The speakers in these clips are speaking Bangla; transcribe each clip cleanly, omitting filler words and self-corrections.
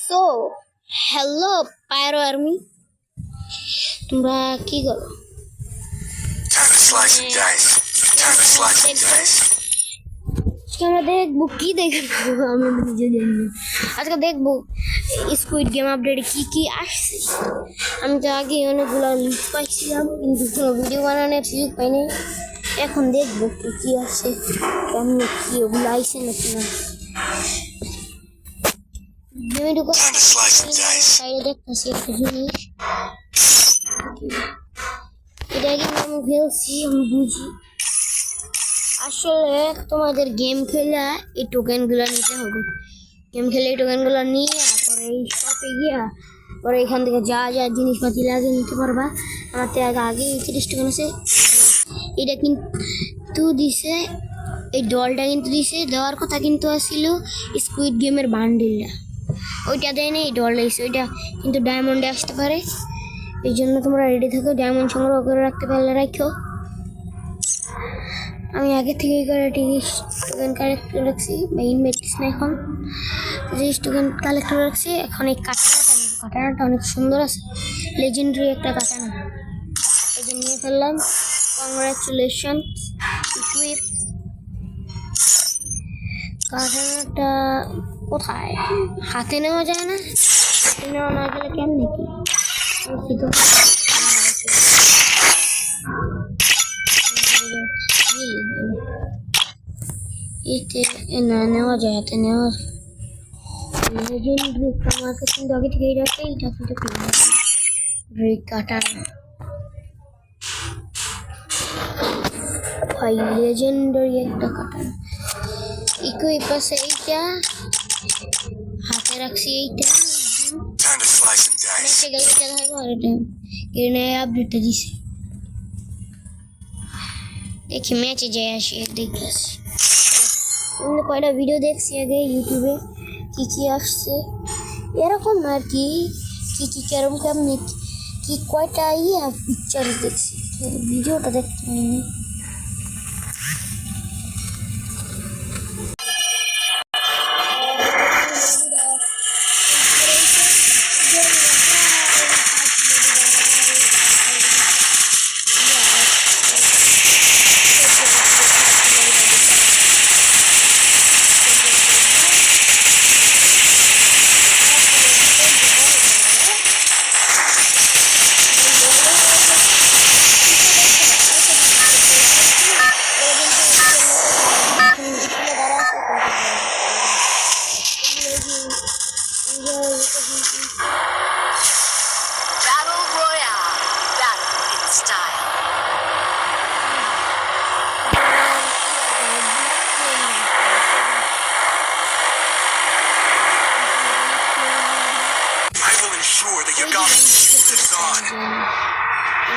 সো হ্যালো পায়রো আর্মি, তোমরা কি করো? আমরা দেখবো কি দেখবো, আমি নিজে জানি না। আজকে দেখবো স্কুইড গেম আপডেট কি কি আসছে। আমি তো আগে অনেকগুলো লিঙ্ক পাইছিলাম কিন্তু কোনো ভিডিও বানানোর সুযোগ পাইনি। এখন দেখবো কি কি আসছে, কেমন কি ওগুলো আইসে নাকি না। দেখতেছি একটা জিনিস, এটা কিন্তু আমি খেলছি, আমি বুঝি। আসলে তোমাদের গেম খেলা এই টোকেনগুলো নিতে হবে। গেম খেলে এই টোকেনগুলো নিয়ে পরে এই শপে গিয়া পরে এখান থেকে যা যা জিনিসপাতি লাগে নিতে পারবা। আমার তো আগে 30 টোকেন আছে। এটা কিন্তু দিছে, এই ডলটা কিন্তু দিছে, দেওয়ার কথা কিন্তু আসছিল স্কুইড গেমের বান্ডিলটা, ওইটা দেয় না, এই ডলটা দিছে। ওইটা কিন্তু ডায়মন্ডে আসতে পারে, এই জন্য তোমরা রেডি থাকো। ডায়মন্ড সংগ্রহ করে রাখতে পারলে রাখো। আমি আগে থেকে করে 30 টোকেন কালেক্ট করে রাখছি, বা ইনভেস্টিস না, এখন 30 টোকেন কালেক্ট করে রাখছি। এখন এই কাটানাটা অনেক সুন্দর আছে, লেজেন্ডারি একটা কাটানা, এই জন্য নিয়ে ফেললাম। কংগ্রাচুলেশন। ইকুইপ কাটানাটা কোথায়? হাতে নেওয়া যায় না? হাতে নেওয়া না গেলে কেমন কি এতে না নেওয়া যায়, হাতে নেওয়া লেজেন্ডারি। আমাকে কিন্তু আগে থেকেই রাখে, এটা কিন্তু কাটানা ভাই, লেজেন্ডারি একটা কাটানা। ইকুইপ আছে এইটা, হাতে রাখছি এইটা। আপডেটটা দিছে, দেখি ম্যাচে যাই আসি, দেখে আসি। আমি কয়টা ভিডিও দেখছি আগে ইউটিউবে, কি কি আসছে এরকম আর কি, কি কেরম কেমনি কি কয়টা পিকচার দেখছি, ভিডিওটা দেখতে পাইনি।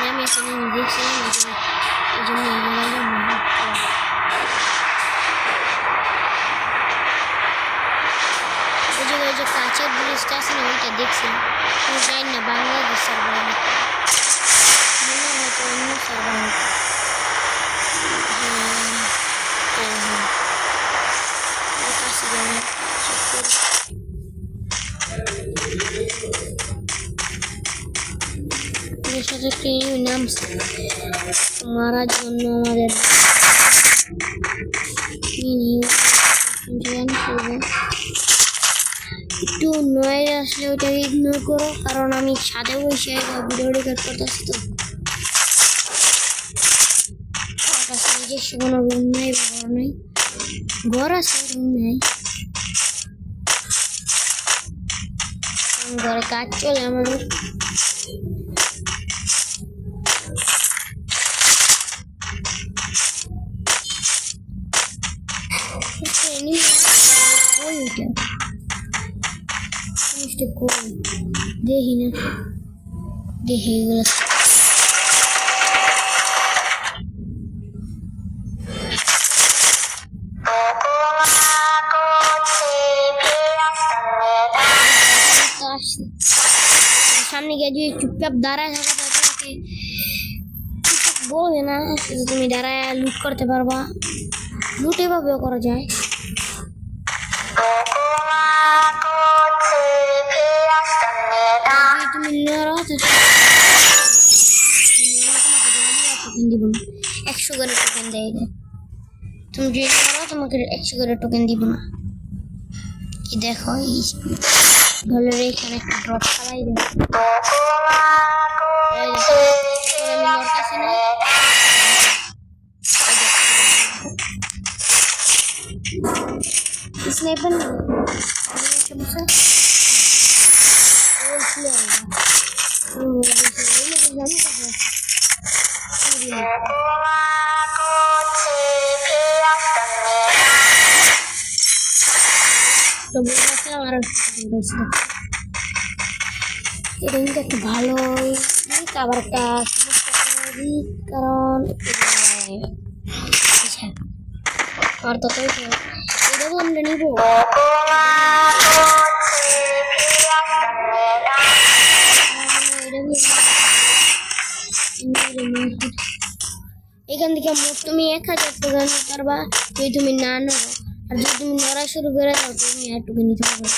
আমি এখানে দেখছিলাম, এই জন্য ওই যে কাঁচের ব্রিজটা আছে না, ওইটা দেখছিলাম। আমি জানি না বাংলাদেশ সার্ভার, মনে হয়তো অন্য সার্ভার। সাথে ট্রেনিং নাম মারার জন্য আমাদের একটু নয় আসলে ওইটাকে ইগনোর করো, কারণ আমি সাথে বসে ভিডিও রেকর্ড করতেছি। তো আমার কাছে নিজস্ব কোনো রুম নেই, ঘর নেই, ঘর আছে রুম নেই, ঘরে কাজ চলে আমাদের। দেখি না, দেখি এগুলো সামনে গিয়ে যদি চুপচাপ দাঁড়ায় থাকো তাকে বলবে না, তুমি দাঁড়ায় লুট করতে পারবা। লুট এভাবেও করা যায়। করে টোকেন দেয় না। তুমি যদি করো তোমাকে 100 করে টোকেন দিব না। কি দেখো এই ধরে এখানে একটা ড্রপ চালাই দেব। এই দেখো আমি লড়তেছি না। স্নাইপার না এটা কিন্তু একটা ভালোই আবার একটা কারণ আর ততই এটাও আমরা নিব। এখান থেকে মোট তুমি 1000 টাকা নিতে পারবা যদি তুমি না নাও, আর যদি তুমি নড়া শুরু করে দাও তুমি আর টুকু নিতে পারবে।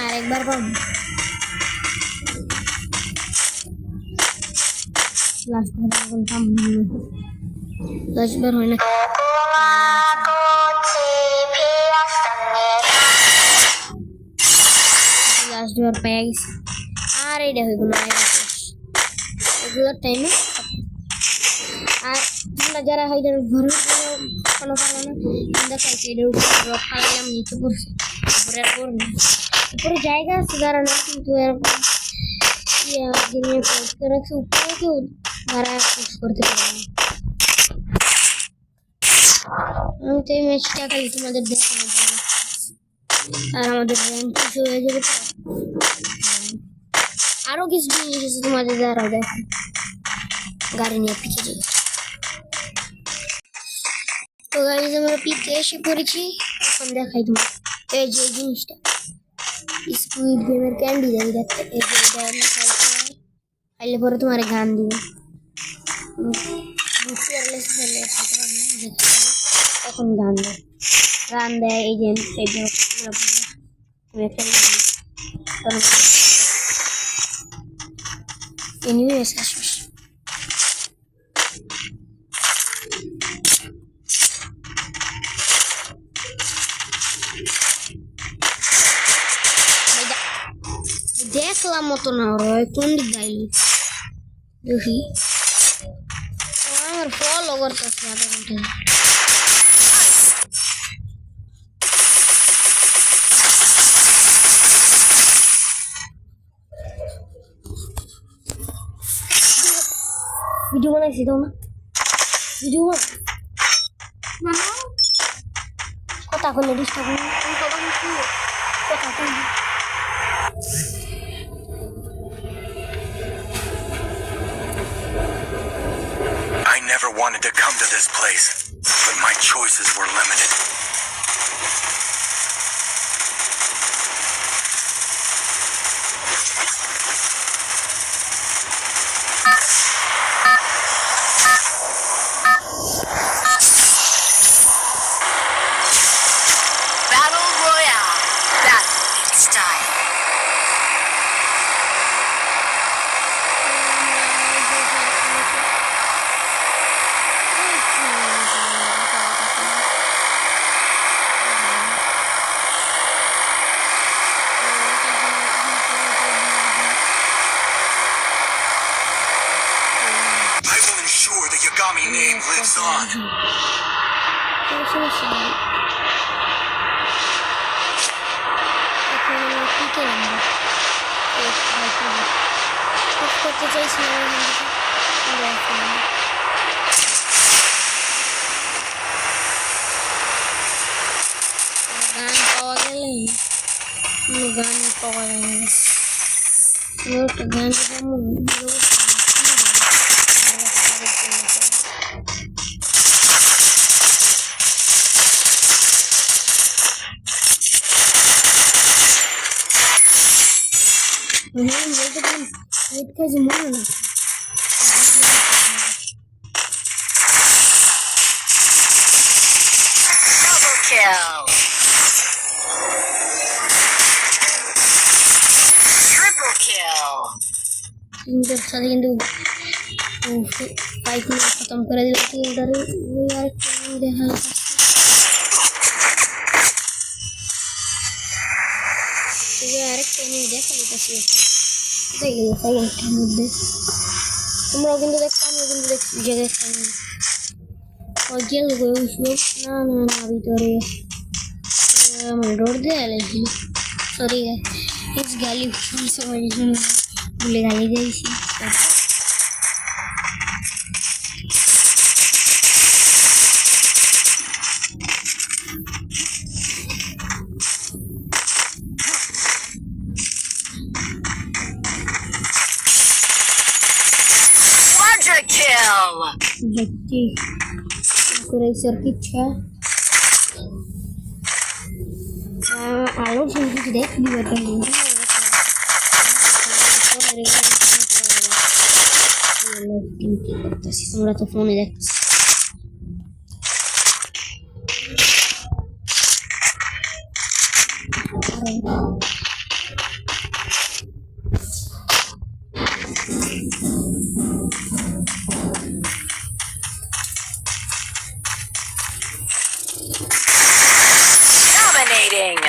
আরেকবার পাবো লাস্টবার হয় না। লাস্টবার পেয়ে গেছি আর এটা হইব না এগুলোর টাইমে। আর তোমরা যারা হয়তো ঘরে কোনো পারো না তোমরা খাইছি এটার উপরে ড্রপ ফালাইলাম নিচে পড়ছে উপরে আর পড়বে উপরে জায়গা আছে যারা না কিন্তু এরকম রাখছে উপরে কেউ যারা পোস্ট করতে পারবে না। আমি তো এই ম্যাচটা খালি তোমাদের দেখানোর জন্য আর আমাদের র্যাঙ্ক কিছু হয়ে যাবে। আরো কিছু জিনিস আছে তোমাদের দ্বারাও দেখো গাড়ি নিয়ে পিছিয়ে যাবে। তো গাইজ আমরা পিকে এসে পড়েছি। এখন দেখাই তোমার এই যে জিনিসটা স্কুইড গেমের ক্যান্ডি দেয় দেখতে। এই যে খাইলে পরে তোমার গান দিব এখন গান দেয় এই যে একটা এনিওয়েজ আসিস দেখলাম মতো না রয় কোন দিক গাইলি দেখি আমার ফলো করতেছে আধা ঘন্টা। ভিডিও বানাইছি তো না ভিডিও কথা করলে ডিস্টার্ব কথা কই I never wanted to come to this place, but my choices were limited. Battle Royale. Battle in style. I will ensure the Yagami name lives on. করতে চাইছিলাম গান পাওয়া গেলে গান পাওয়া যায় না গান বলতে পারেন হেড কাজ মনে না Double kill. কিন্তু সাথে কিন্তু ফাইট নিয়ে খতম করে দিল তিনটারে ওই আরেকটা দেখা যাচ্ছে আরেকটা এমনি দেখা যেতেছি কোথায় গেল ফাইলটার মধ্যে তোমরাও কিন্তু দেখছো আমিও কিন্তু দেখছি যে দেখতাম গেল না না না ভিতরে আমার ডোর দিয়ে এলাইছি সরি इस गाली समझ भूले गाली गई थी Quadra kill! व्यक्ति कोई सर्किट है आलो संगीत देख ली बटन তোমরা তো ফোনে দেখতেছ Dominating!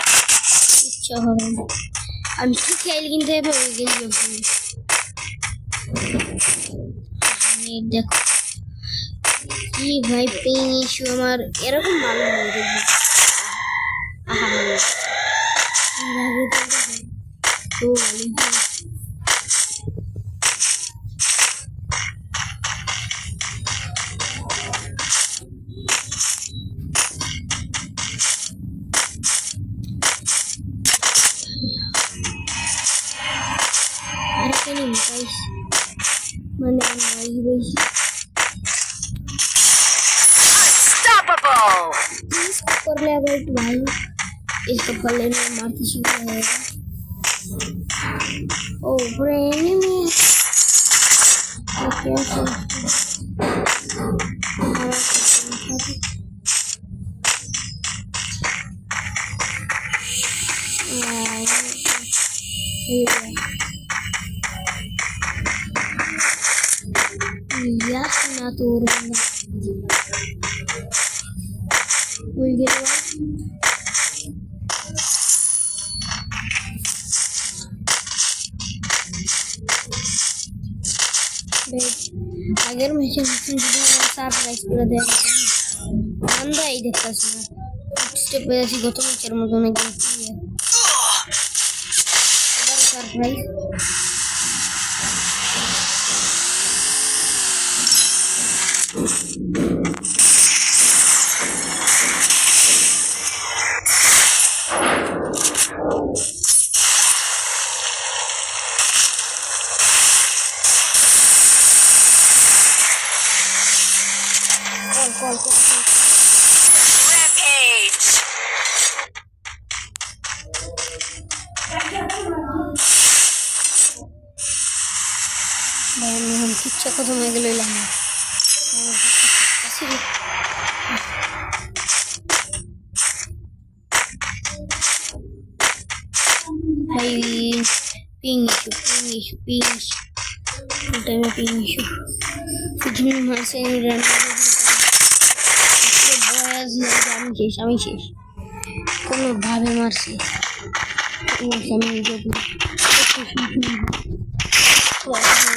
ইচ্ছা হবে আমি কি খেয়াল কিনতে হবে গেছি দেখো কি ভাই পেইং ইস্যু আমার এরকম ভালো হয়ে দেখবো তো আরেকটা নিন গাইস মানে আমি বেশি Unstoppable! इसको कर ले अबाउट भाई इसको कर लेने मारती शुरू होएगा ओ ब्रेन में कैसे ясно турно выиграла अगर मुझे सरप्राइज করে দেয় আমরা এই দেখতেছি না স্টেপ पे আসি গত ম্যাচের মতো অনেক গেছি এবার surprise call. Rampage! Bayan mo hum kitcha ko tumagalo lang. Kasi may ping issue. Full time ping issue. Sige naman sa inyo rin. Boys na আমি শেষ কোনো ভাবে মারছি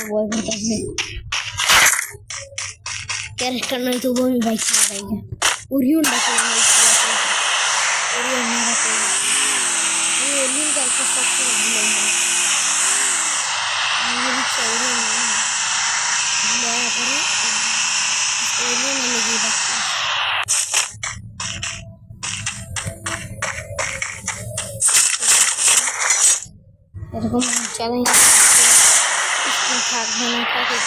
ভয় করতেছে ক্যারেক্টার নাই তো আমি বাইক চালাই ওরিয়ন ডাকে ওরিয়ন মারাতে আমি ওরিয়ন কালকে সবসময় ভুলে যাই আমি ইচ্ছা ওরিয়ন ভুলে করে ওরিয়ন আমি গিয়ে ডাকছি এরকম চ্যালেঞ্জ থাকবে না তাকে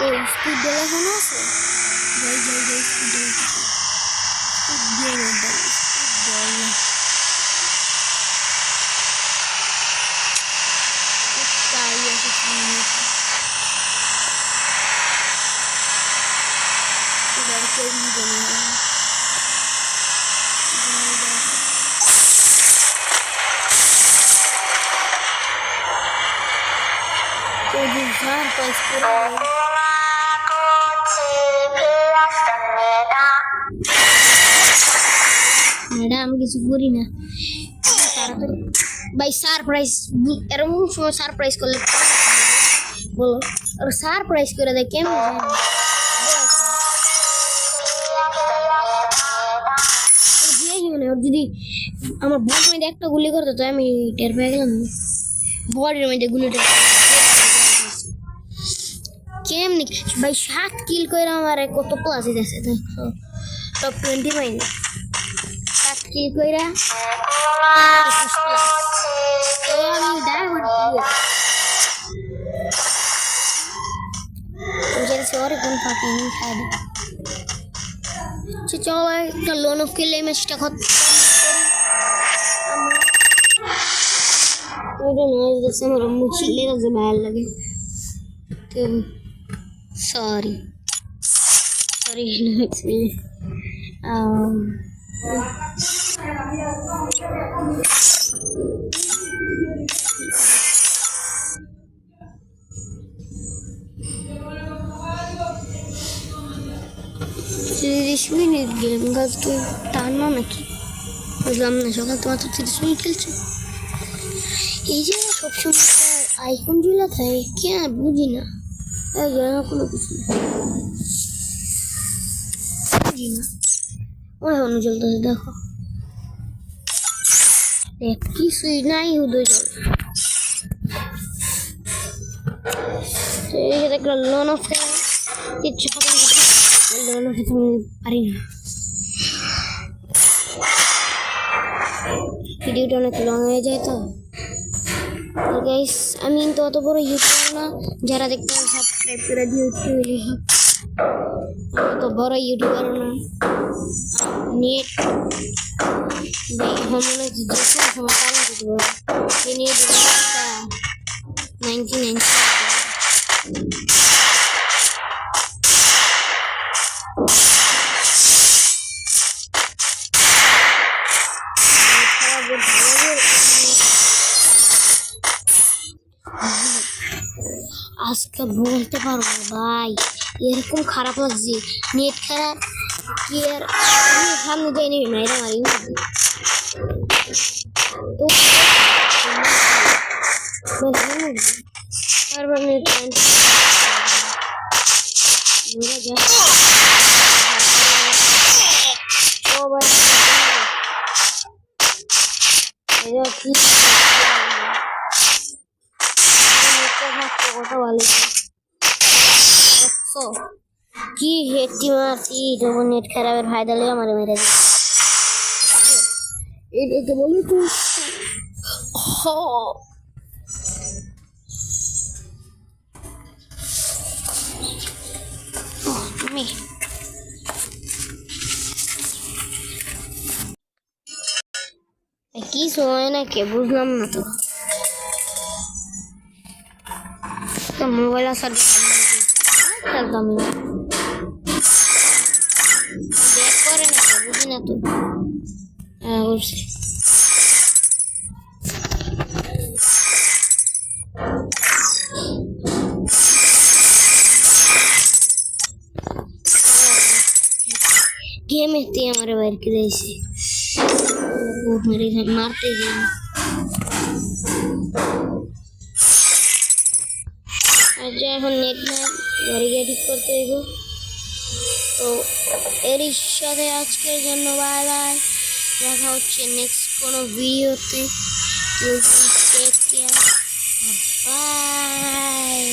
এই স্পিড দেখানো আছে যাই স্পিড তাই আছে ও যে সারপ্রাইজ করে ম্যাডাম কিছু করি না তাড়াতাড়ি ভাই সারপ্রাইজ এরকম সময় সারপ্রাইজ করলে বলো আর সারপ্রাইজ করে দেয় কেমন জানি ওর যদি আমার বডির মধ্যে একটা গুলি করতো তো আমি টের পেয়ে গেলাম বডির মধ্যে গুলিটা কেমনি ভাই 7 কিল করে আমার কত প্লাস আছে দেখো টপ 20 মাইনে 7 কিল কইরা 21 প্লাস তো আমি ডায়মন্ড मुझे सॉरी कौन fucking had चलो একটা লোন অফ খেলে ম্যাচটা খতম করি ওটা নয়েজ দেখছে আমার মুচিলে যে ভালো লাগে তো সরি অ্যাকচুয়ালি তিরিশ মিনিট গেম গাছ তো টানো নাকি বুঝলাম না সকাল তোমার তো 30 মিনিট খেলছে এই যে সবসময় আইফোন ঝুলা থাকে কে বুঝি না কোনো কিছু বুঝি না ওই হনু চলতেছে দেখো কিছুই নাই হুদো জল তো এই যে দেখলো লোন অফ কিচ্ছু খতম লোন অফ খেতে পারি না ভিডিওটা অনেক লং হয়ে যায় তো গাইস আমি তো অত বড় ইউটিউবার না যারা দেখতে সাবস্ক্রাইব করে দিও তো বড় ইউটিউবার না নেট মনে হচ্ছে যে সময় চালু করতে পারবো নেট 99 আজকে বলতে পারবো ভাই এরকম খারাপ লাগছে নেট খারাপ কি আর আমি সামনে যাই নি মেয়েরা মারি তো তারপর নেট ও ভাই এটা কি কথা বলে কি হেঁটি মারছি তবু নেট খারাপের ফায়দা লেগে আমার মেরে এটাকে বলি তো তুমি কি সময় না কে বুঝলাম না তো মোবাইল আসার খেলতাম দেখ করে না বুঝি না তো হ্যাঁ বুঝছি গেমেতে আমার বাইর করে এসে মারতে যাই আচ্ছা এখন নেট না গাড়ি ঠিক করতে দেব তো এর সাথে আজকের জন্য বাই বাই দেখা হচ্ছে নেক্সট কোনো ভিডিওতে টেক কেয়ার বাই